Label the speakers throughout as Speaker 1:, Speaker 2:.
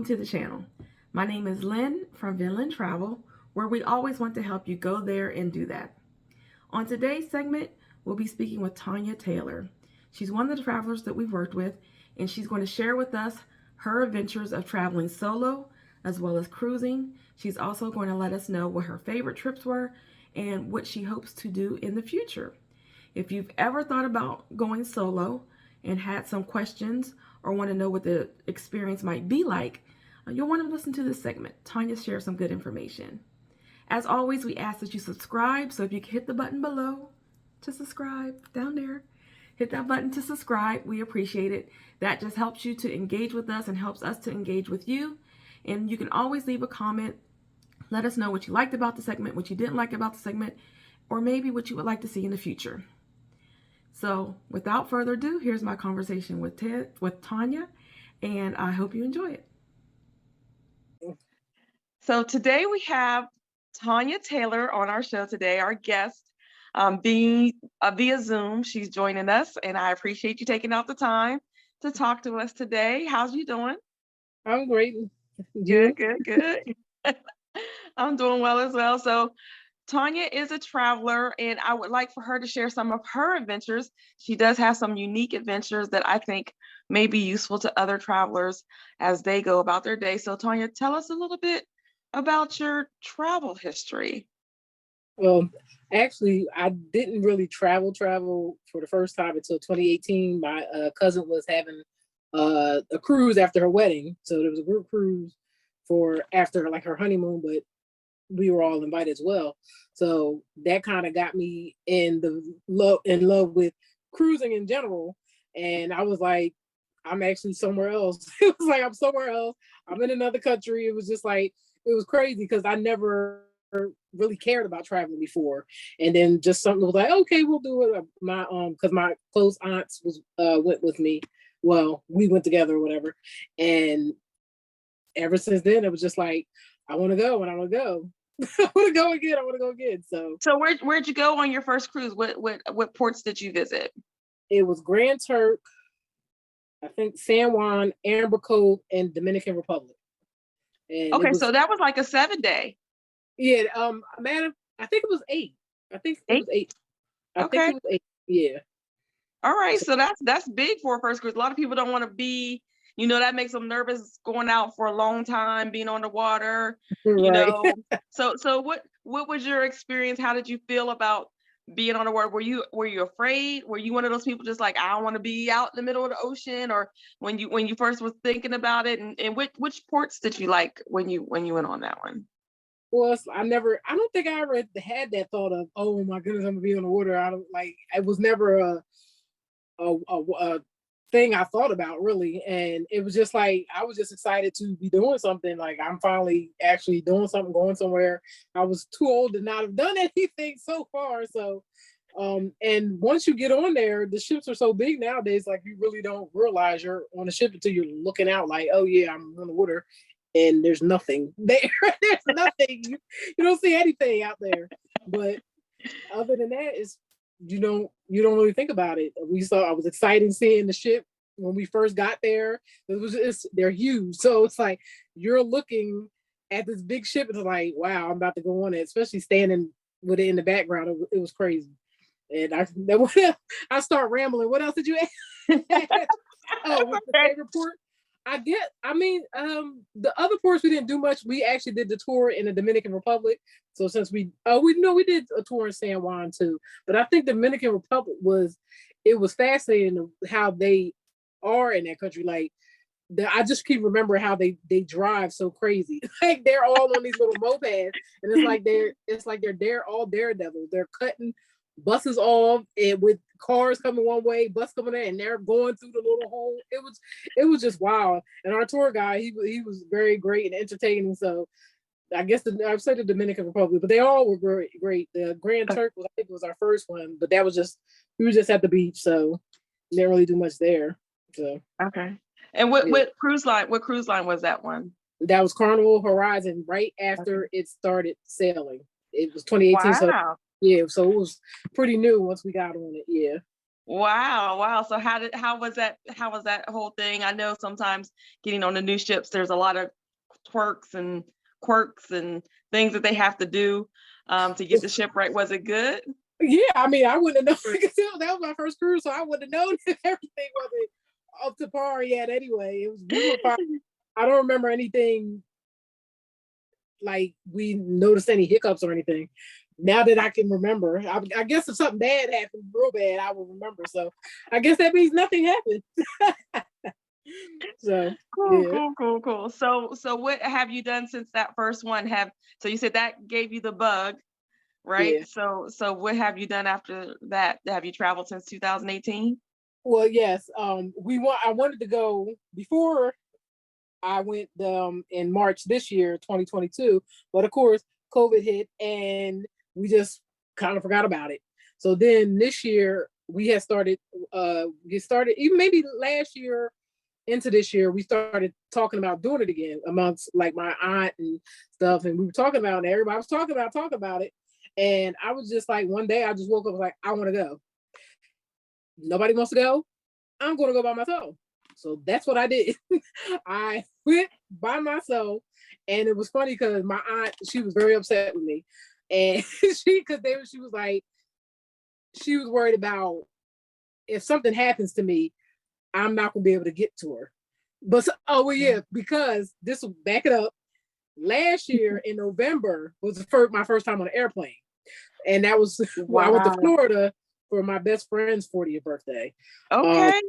Speaker 1: welcome to the channel. My name is Lynn from Vinland Travel, where we always want to help you go there and do that. On today's segment, we'll be speaking with Tanya Taylor. She's one of the travelers that we've worked with, and she's going to share with us her adventures of traveling solo as well as cruising. She's also going to let us know what her favorite trips were and what she hopes to do in the future. If you've ever thought about going solo and had some questions or want to know what the experience might be like, you'll want to listen to this segment. Tanya shares some good information. As always, we ask that you subscribe, so if you can hit the button below to subscribe, down there, hit that button to subscribe. We appreciate it. That just helps you to engage with us and helps us to engage with you. And you can always leave a comment. Let us know what you liked about the segment, what you didn't like about the segment, or maybe what you would like to see in the future. So without further ado, here's my conversation with Tanya, and I hope you enjoy it. So today we have Tanya Taylor on our show today, our guest, being via Zoom. She's joining us, and I appreciate you taking out the time to talk to us today. How's you doing?
Speaker 2: I'm great.
Speaker 1: Good. I'm doing well as well. So Tanya is a traveler, and I would like for her to share some of her adventures. She does have some unique adventures that I think may be useful to other travelers as they go about their day. So Tanya, tell us a little bit about your travel history.
Speaker 2: Well, actually, I didn't really travel for the first time until 2018. My cousin was having a cruise after her wedding. So there was a group cruise for after like her honeymoon, but we were all invited as well. So that kind of got me in love with cruising in general. And I was like, I'm actually somewhere else. It was like, I'm somewhere else. I'm in another country. It was just like, it was crazy because I never really cared about traveling before. And then just something was like, okay, we'll do it. Because my close aunts went with me. Well, we went together or whatever. And ever since then, it was just like, I want to go and I want to go. I want to go again. I want to go again.
Speaker 1: So where'd you go on your first cruise? What ports did you visit?
Speaker 2: It was Grand Turk, I think San Juan, Amber Cove, and Dominican Republic. And
Speaker 1: okay, so that was like a 7-day.
Speaker 2: Yeah, man, I think it was 8. I think it was 8. I think it was 8. Yeah.
Speaker 1: All right, so that's big for a first cruise. A lot of people don't want to be, that makes them nervous going out for a long time, being on the water,
Speaker 2: right.
Speaker 1: So what was your experience? How did you feel about being on the water? Were you afraid? Were you one of those people just like, I don't want to be out in the middle of the ocean? Or when you first was thinking about it, and which ports did you like when you went on that one?
Speaker 2: Well, I don't think I ever had that thought of, oh my goodness, I'm gonna be on the water. It was never a thing I thought about really. And it was just like, I was just excited to be doing something. Like I'm finally actually doing something, going somewhere. I was too old to not have done anything so far. So, and once you get on there, the ships are so big nowadays, like you really don't realize you're on a ship until you're looking out like, oh yeah, I'm on the water. And there's nothing there. There's nothing. You don't see anything out there. But other than that, you don't really think about it. I was excited seeing the ship when we first got there. They're huge. So it's like you're looking at this big ship. It's like, wow, I'm about to go on it, especially standing with it in the background. It was crazy. And I start rambling. What else did you ask? Oh, what's the favorite port? The other ports we didn't do much. We actually did the tour in the Dominican Republic. So since we did a tour in San Juan too. But I think Dominican Republic was fascinating how they are in that country. Like I just keep remembering how they drive so crazy. Like they're all on these little mopeds, and it's like they're all daredevils. They're cutting buses off and with cars coming one way, bus coming in, and they're going through the little hole. It was just wild. And our tour guide, he was very great and entertaining. So I guess I've said the Dominican Republic, but they all were great. The Grand Turk I think was our first one, but that was we were just at the beach, so didn't really do much there. So
Speaker 1: okay. And what cruise line was that one?
Speaker 2: That was Carnival Horizon right after it started sailing. It was 2018.
Speaker 1: Wow.
Speaker 2: So yeah, so it was pretty new once we got on it. Yeah.
Speaker 3: Wow, wow. So how was that whole thing? I know sometimes getting on the new ships, there's a lot of quirks and things that they have to do to get the ship right. Was it good?
Speaker 2: Yeah, I mean, I wouldn't have known. That was my first cruise, so I wouldn't have known if everything wasn't up to par yet. Anyway, we were fine. I don't remember anything like we noticed any hiccups or anything. Now that I can remember, I guess if something bad happened, real bad, I will remember. So I guess that means nothing happened. So
Speaker 3: Cool,
Speaker 2: yeah,
Speaker 3: cool. So what have you done since that first one? So you said that gave you the bug,
Speaker 2: yeah.
Speaker 3: right? So what have you done after that? Have you traveled since 2018?
Speaker 2: Well, yes. I wanted to go before I went in March this year, 2022, but of course COVID hit and we just kind of forgot about it. So then this year we started even maybe last year into this year, we started talking about doing it again amongst like my aunt and stuff. And we were talking about it, and everybody was talking about it. And I was just like, one day I just woke up like, I want to go. Nobody wants to go. I'm going to go by myself. So that's what I did. I went by myself, and it was funny because my aunt, she was very upset with me, and she was like, she was worried about if something happens to me, I'm not gonna be able to get to her. But oh well, yeah, because this will back it up. Last year in November was my first time on an airplane, and that was I went to
Speaker 3: Wow.
Speaker 2: Florida for my best friend's 40th birthday.
Speaker 3: Okay.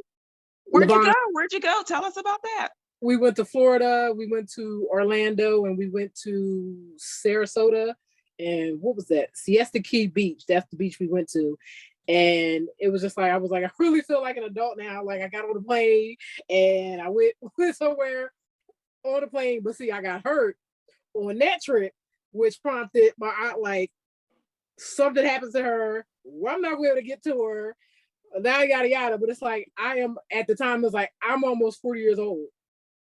Speaker 2: Levon,
Speaker 3: Where'd you go? Tell us about that.
Speaker 2: we went to Florida, we went to Orlando, and we went to Sarasota, and what was that? Siesta Key Beach. That's the beach we went to. And it was just like, I was like, I really feel like an adult now. Like I got on the plane and I went somewhere on the plane, but see, I got hurt on that trip, which prompted my aunt, like, something happens to her. Well, I'm not going to be able to get to her. Yada yada. But it's like, I am at the time, it was like, I'm almost 40 years old.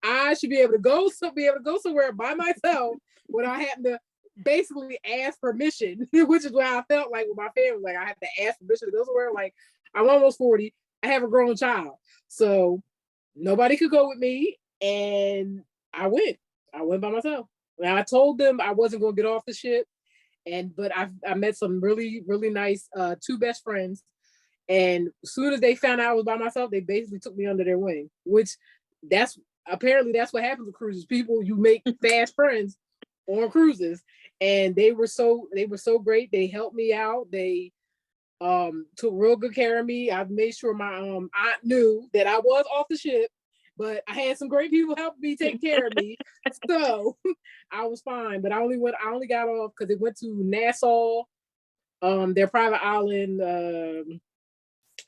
Speaker 2: I should be able to go somewhere by myself without having to basically ask permission, which is what I felt like with my family. Like I had to ask permission to go somewhere. Like I'm almost 40. I have a grown child. So nobody could go with me. And I went. I went by myself. And I told them I wasn't gonna get off the ship. But I met some really, really nice two best friends. And as soon as they found out I was by myself, they basically took me under their wing, which that's apparently that's what happens with cruises. People, you make fast friends on cruises, and they were so great. They helped me out. They took real good care of me. I made sure my aunt knew that I was off the ship, but I had some great people helping me take care of me. So I was fine. But I only got off because it went to Nassau, their private island.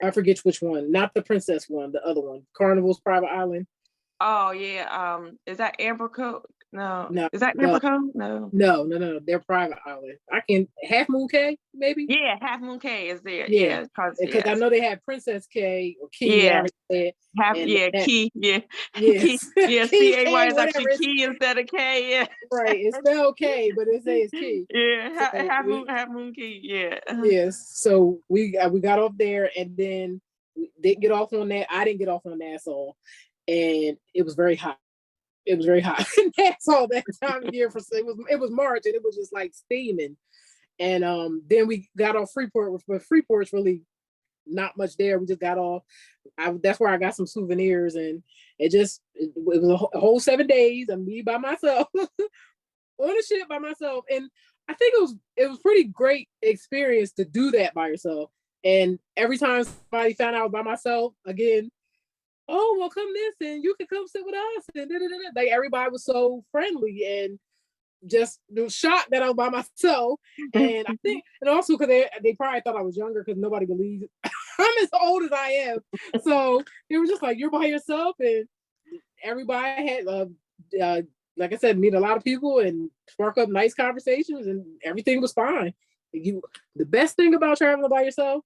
Speaker 2: I forget which one, not the Princess one, the other one, Carnival's private island.
Speaker 3: Oh yeah. Is that Amber Cove? No.
Speaker 2: No,
Speaker 3: Is that
Speaker 2: no,
Speaker 3: Amber Cove? No.
Speaker 2: no. They're private island. I can Half Moon Cay, maybe.
Speaker 3: Yeah, Half Moon Cay is there.
Speaker 2: Yeah,
Speaker 3: Yeah,
Speaker 2: because I know they had Princess Cay or Key. I
Speaker 3: yeah.
Speaker 2: already said, and that,
Speaker 3: Key. Yeah. Key.
Speaker 2: yes,
Speaker 3: Yeah,
Speaker 2: Key
Speaker 3: CAY
Speaker 2: K,
Speaker 3: is
Speaker 2: whatever.
Speaker 3: actually
Speaker 2: It's
Speaker 3: Key instead of K. Yeah.
Speaker 2: right. It's spelled K, but it says Key.
Speaker 3: Yeah.
Speaker 2: So
Speaker 3: Half Moon Key. Yeah.
Speaker 2: yes. So we got off there, and then we didn't get off on that. I didn't get off on Nassau, and it was very hot. It was very hot in Nassau that time of year. It was March, and it was just like steaming. And then we got off Freeport, but Freeport's really not much there. We just got off. That's where I got some souvenirs, and it was a whole 7 days of me by myself on a ship by myself. And I think it was pretty great experience to do that by yourself. And every time somebody found out I was by myself, again, oh well, come this, and you can come sit with us, and like everybody was so friendly and just shocked that I was by myself. And I think, and also because they probably thought I was younger because nobody believes I'm as old as I am. So they were just like, you're by yourself, and everybody had like I said, meet a lot of people and spark up nice conversations, and everything was fine. The best thing about traveling by yourself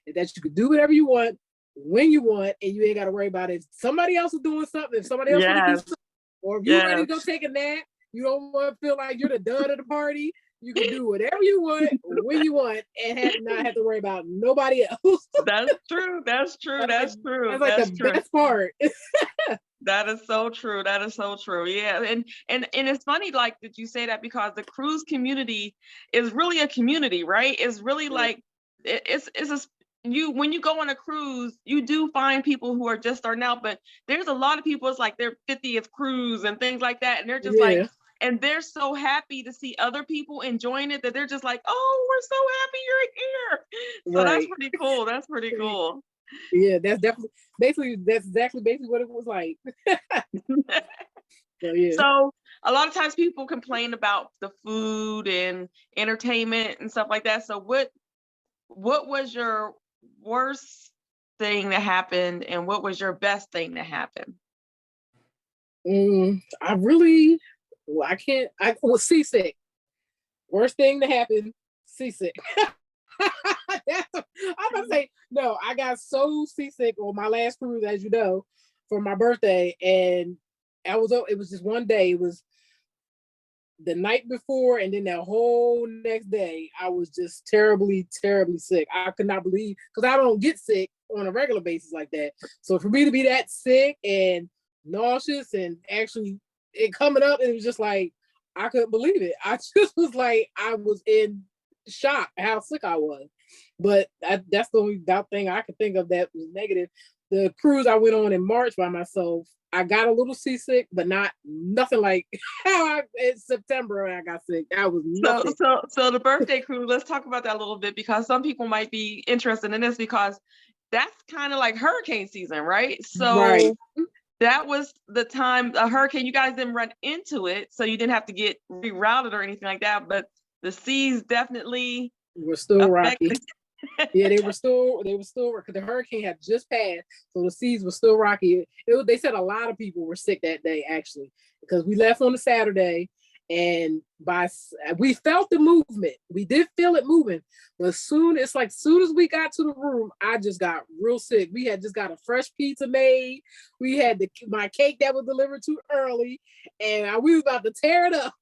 Speaker 2: is that you can do whatever you want when you want, and you ain't got to worry about it. If somebody else is doing something, if somebody else wants to do something, or if you're ready to go take a nap, you don't want to feel like you're the dud of the party. You can do whatever you want, when you want, and not have to worry about nobody else.
Speaker 3: That's true. That's true. That's true.
Speaker 2: That's like
Speaker 3: That's
Speaker 2: the
Speaker 3: true.
Speaker 2: best part.
Speaker 3: That is so true. That is so true. Yeah. And it's funny like that you say that, because the cruise community is really a community, right? It's really like it's a when you go on a cruise, you do find people who are just starting out, but there's a lot of people, it's like their 50th cruise and things like that. And they're just like, and they're so happy to see other people enjoying it that they're just like, oh, we're so happy you're here. So that's pretty cool. That's pretty cool.
Speaker 2: Yeah, that's exactly basically what it was like. So, yeah.
Speaker 3: So a lot of times people complain about the food and entertainment and stuff like that. So what was your worst thing that happened, and what was your best thing that happened?
Speaker 2: I was seasick. Worst thing to happen, seasick. I'm gonna say no. I got so seasick on my last cruise, as you know, for my birthday, and it was just one day. It was the night before, and then that whole next day, I was just terribly, terribly sick. I could not believe, because I don't get sick on a regular basis like that. So for me to be that sick and nauseous and actually it coming up, it was just like I couldn't believe it. I just was like, I was in shock how sick I was. But that's the only thing I could think of that was negative. The cruise I went on in March by myself, I got a little seasick, but nothing like how in September I got sick. I was nothing.
Speaker 3: So the birthday cruise, let's talk about that a little bit, because some people might be interested in this, because that's kind of like hurricane season, right? So that was the time a hurricane, you guys didn't run into it, so you didn't have to get rerouted or anything like that, but the seas definitely
Speaker 2: were still rocky. Yeah, they were still because the hurricane had just passed, so the seas were still rocky. They said a lot of people were sick that day, actually, because we left on a Saturday, and we felt the movement. We did feel it moving, but soon as we got to the room, I just got real sick. We had just got a fresh pizza made. We had my cake that was delivered too early, and we was about to tear it up.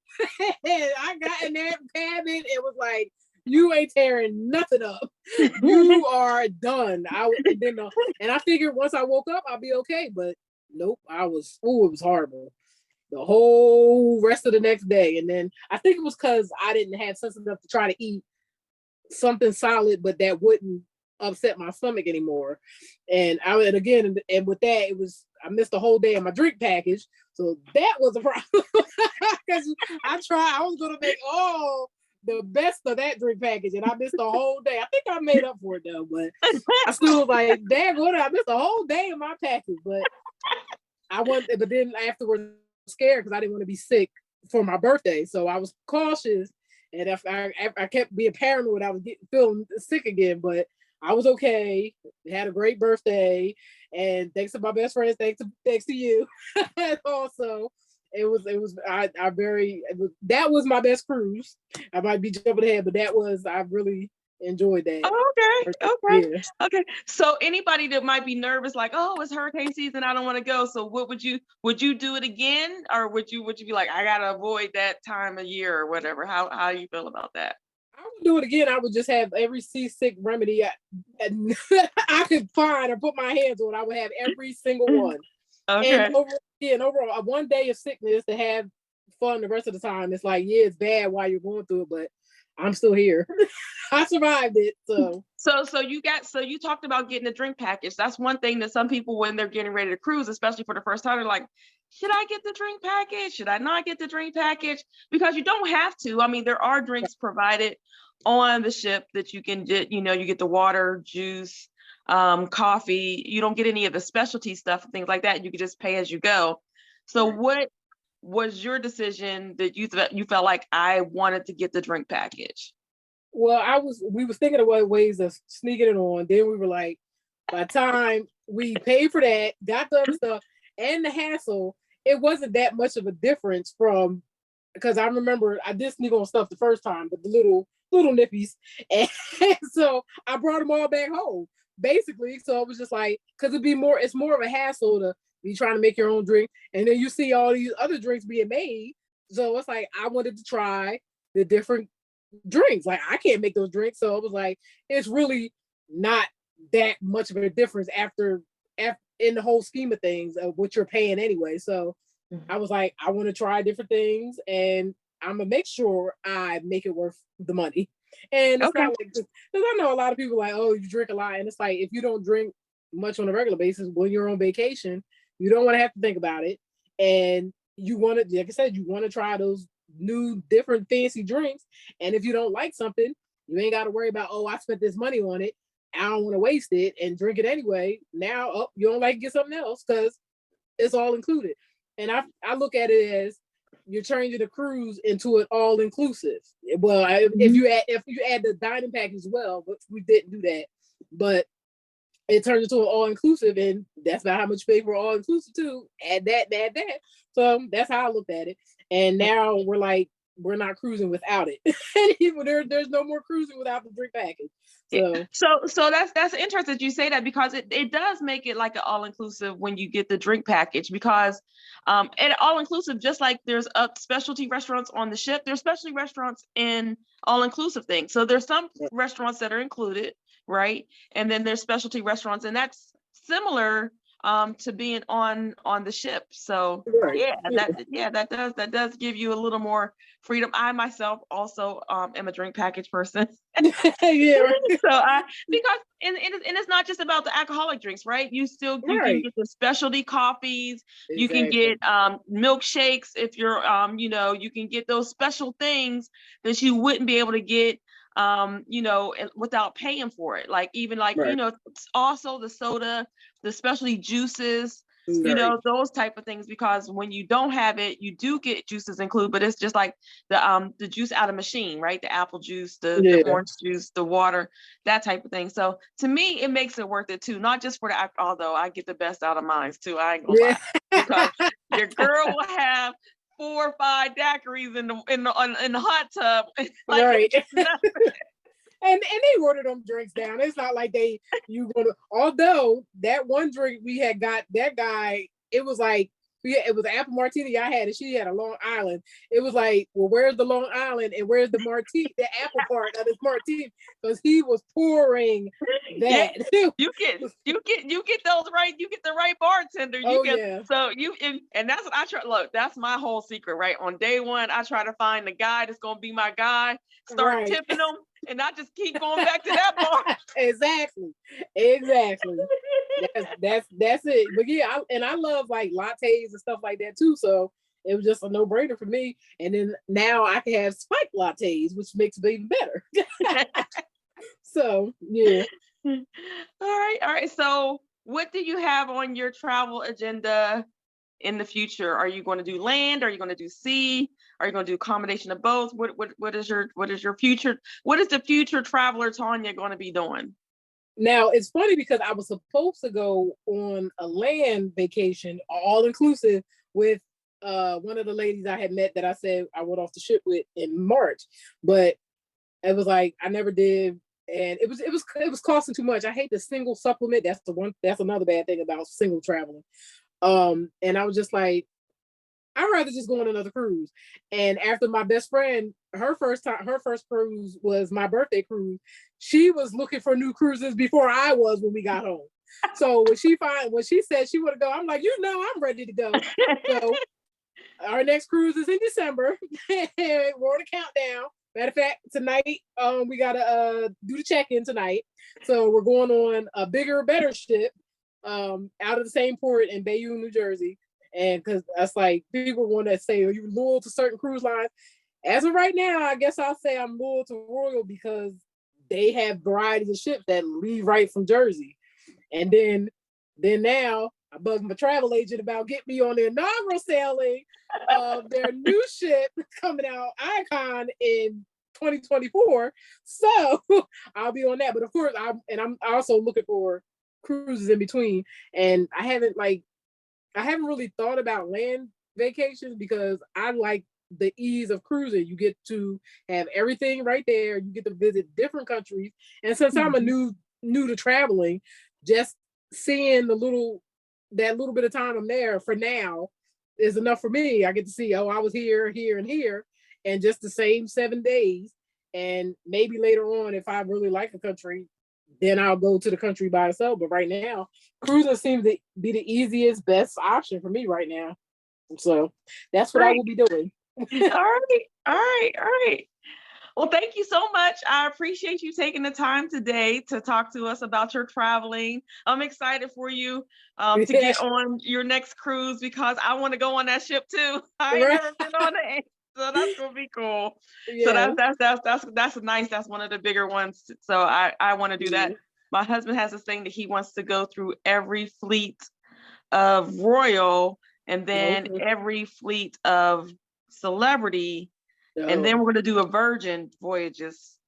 Speaker 2: And I got in that cabin, it was like, you ain't tearing nothing up. You are done. And I figured once I woke up, I'll be okay. But nope, it was horrible. The whole rest of the next day. And then I think it was because I didn't have sense enough to try to eat something solid, but that wouldn't upset my stomach anymore. And with that, I missed the whole day of my drink package. So that was a problem. Because I was going to make the best of that drink package, and I missed the whole day. I think I made up for it though, but I still was like, damn, I missed the whole day of my package. But but then afterwards, I was scared because I didn't want to be sick for my birthday. So I was cautious, and if I kept being paranoid, I was feeling sick again. But I was okay. Had a great birthday, and thanks to my best friends, thanks to you, also. That was my best cruise. I might be jumping ahead, but I really enjoyed that.
Speaker 3: Okay. So anybody that might be nervous, like, oh, it's hurricane season, I don't want to go. So would you do it again? Or would you be like, I gotta avoid that time of year or whatever? How do you feel about that?
Speaker 2: I would do it again. I would just have every seasick remedy I could find or put my hands on. I would have every single one.
Speaker 3: Okay.
Speaker 2: And overall, one day of sickness to have fun the rest of the time. It's like, yeah, it's bad while you're going through it, but I'm still here. I survived it. So
Speaker 3: you talked about getting a drink package. That's one thing that some people, when they're getting ready to cruise, especially for the first time, they're like, should I get the drink package? Should I not get the drink package? Because you don't have to. I mean, there are drinks provided on the ship that you can get, you get the water, juice, coffee. You don't get any of the specialty stuff and things like that. You can just pay as you go. So what was your decision that you felt like I wanted to get the drink package?
Speaker 2: Well, we was thinking of ways of sneaking it on. Then we were like, by the time we paid for that, got the other stuff and the hassle, it wasn't that much of a difference because I remember I did sneak on stuff the first time, but the little nippies. And so I brought them all back home, basically. So it was just like, because it's more of a hassle to be trying to make your own drink. And then you see all these other drinks being made. So it's like, I wanted to try the different drinks. Like I can't make those drinks. So it was like, it's really not that much of a difference after in the whole scheme of things of what you're paying anyway. So I was like, I want to try different things and I'm gonna make sure I make it worth the money. And it's
Speaker 3: Okay.
Speaker 2: not like, because I know a lot of people like, oh, you drink a lot. And it's like, if you don't drink much on a regular basis when you're on vacation, you don't want to have to think about it. And you want to, like I said, you want to try those new, different, fancy drinks. And if you don't like something, you ain't got to worry about, oh, I spent this money on it. I don't want to waste it and drink it anyway. Now, oh, you don't like to get something else because it's all included. And I look at it as you're changing the cruise into an all inclusive. Well, if you add the dining package as well, but we didn't do that. But it turns into an all inclusive, and that's about how much you pay for all inclusive too. Add that. So that's how I looked at it. And now we're like, we're not cruising without it. There's no more cruising without the drink package.
Speaker 3: So that's interesting that you say that, because it does make it like an all-inclusive when you get the drink package, because and all-inclusive, just like there's specialty restaurants on the ship, there's specialty restaurants in all-inclusive things. So there's some restaurants that are included, right? And then there's specialty restaurants, and that's similar to being on the ship. So that does give you a little more freedom. I myself also am a drink package person. Because it's not just about the alcoholic drinks, right? You can get the specialty coffees, you can get milkshakes if you're you can get those special things that you wouldn't be able to get without paying for it. Like even also the soda, the specialty juices, those type of things, because when you don't have it, you do get juices included, but it's just like the juice out of machine, right? The apple juice, the orange juice, the water, that type of thing. So to me, it makes it worth it too, not just for the, although I get the best out of mine too, I ain't gonna lie, because your girl will have 4 or 5 daiquiris in the hot tub. Like,
Speaker 2: And they ordered them drinks down. It's not like although that one drink we had got, that guy, it was like, it was an apple martini I had, and she had a Long Island. It was like, well, where's the Long Island and where's the martini, the apple part of this martini? Because he was pouring that.
Speaker 3: Yeah, you get those right. You get the right bartender. And that's what I try. Look, that's my whole secret, right? On day one, I try to find the guy that's gonna be my guy. Start tipping them, and I just keep going back to that bar.
Speaker 2: Exactly. That's it. But yeah, I love like lattes and stuff like that too. So it was just a no-brainer for me. And then now I can have spiked lattes, which makes it even better. So yeah.
Speaker 3: All right. So what do you have on your travel agenda in the future? Are you going to do land? Are you going to do sea? Are you going to do a combination of both? What is your future? What is the future traveler Tanya going to be doing?
Speaker 2: Now it's funny because I was supposed to go on a land vacation, all inclusive, with one of the ladies I had met that I said I went off the ship with in March, but it was like I never did, and it was costing too much. I hate the single supplement. That's another bad thing about single traveling. And I was just like, I'd rather just go on another cruise. And after my best friend, her first cruise was my birthday cruise. She was looking for new cruises before I was when we got home. So when she said she would go, I'm like, I'm ready to go. So our next cruise is in December. We're on a countdown. Matter of fact, tonight we gotta do the check-in tonight. So we're going on a bigger, better ship out of the same port in Bayou, New Jersey. And because that's like, people want to say, are you loyal to certain cruise lines? As of right now, I guess I'll say I'm loyal to Royal because they have varieties of ships that leave right from Jersey. And then now I bugged my travel agent about getting me on the inaugural sailing of their new ship coming out, Icon, in 2024. So I'll be on that. But of course, I'm also looking for cruises in between. And I haven't really thought about land vacations because I like the ease of cruising. You get to have everything right there. You get to visit different countries. And since I'm a new to traveling, just seeing that little bit of time I'm there for now is enough for me. I get to see, I was here, and here, and just the same 7 days. And maybe later on, if I really like a country, then I'll go to the country by itself. But right now, cruising seems to be the easiest, best option for me right now. So that's what I will be doing.
Speaker 3: All right. All right. All right. Well, thank you so much. I appreciate you taking the time today to talk to us about your traveling. I'm excited for you to get on your next cruise because I want to go on that ship too. I ain't never been on it, so that's gonna be cool.
Speaker 2: Yeah.
Speaker 3: So that's nice. That's one of the bigger ones. So I want to do that. My husband has this thing that he wants to go through every fleet of Royal and then every fleet of Celebrity. And then we're going to do a Virgin Voyages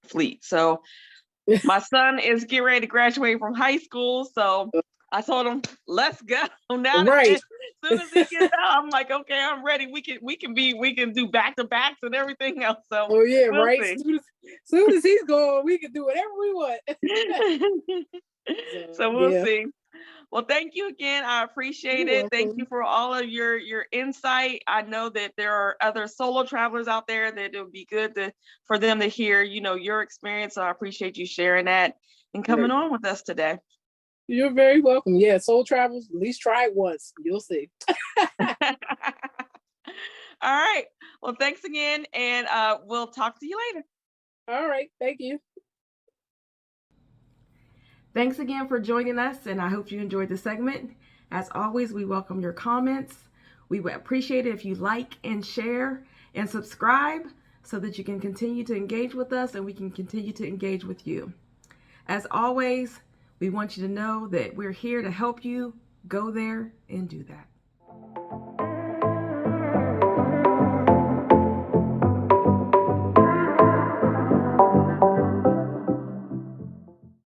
Speaker 3: fleet. So my son is getting ready to graduate from high school. So I told him, let's go. Now
Speaker 2: right.
Speaker 3: As soon as he gets out, I'm like, okay, I'm ready. We can do back to backs and everything else. So
Speaker 2: we'll right. As soon as he's gone, we can do whatever we want.
Speaker 3: So we'll see. Well, thank you again. I appreciate it. Thank you for all of your insight. I know that there are other solo travelers out there that it would be good for them to hear, your experience. So I appreciate you sharing that and coming on with us today.
Speaker 2: You're very welcome. Yeah, solo travels, at least try it once. You'll see.
Speaker 3: All right. Well, thanks again, and we'll talk to you later.
Speaker 2: All right. Thank you.
Speaker 1: Thanks again for joining us, and I hope you enjoyed the segment. As always, we welcome your comments. We would appreciate it if you like and share and subscribe so that you can continue to engage with us and we can continue to engage with you. As always, we want you to know that we're here to help you go there and do that.